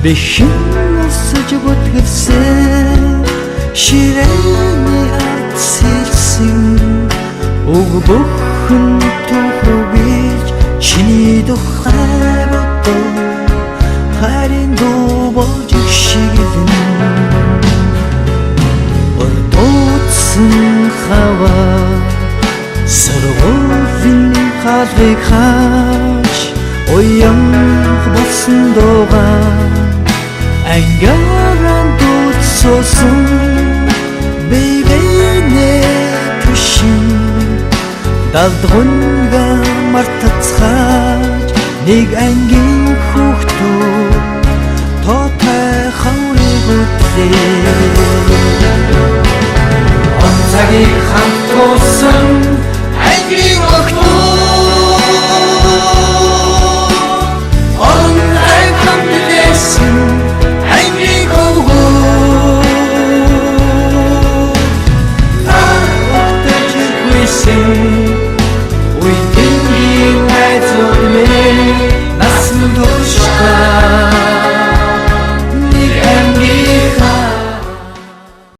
Бэхин осож бүтгэрсэн ширээний ард сэрсэн уг бүхэн түүхүүгэж чиний тухай бодоо харин дуу болж шигэн ордоцсон хаваа сөргөлийн хаалгыг хааж уян болсон дуугаа ангааран дуудсан бивэнэ түшин далдгунга мартацгааж нэг ангийн хүүхдүүд тоотой хаврыг үтлээ он цагийг хамт туусан ангийн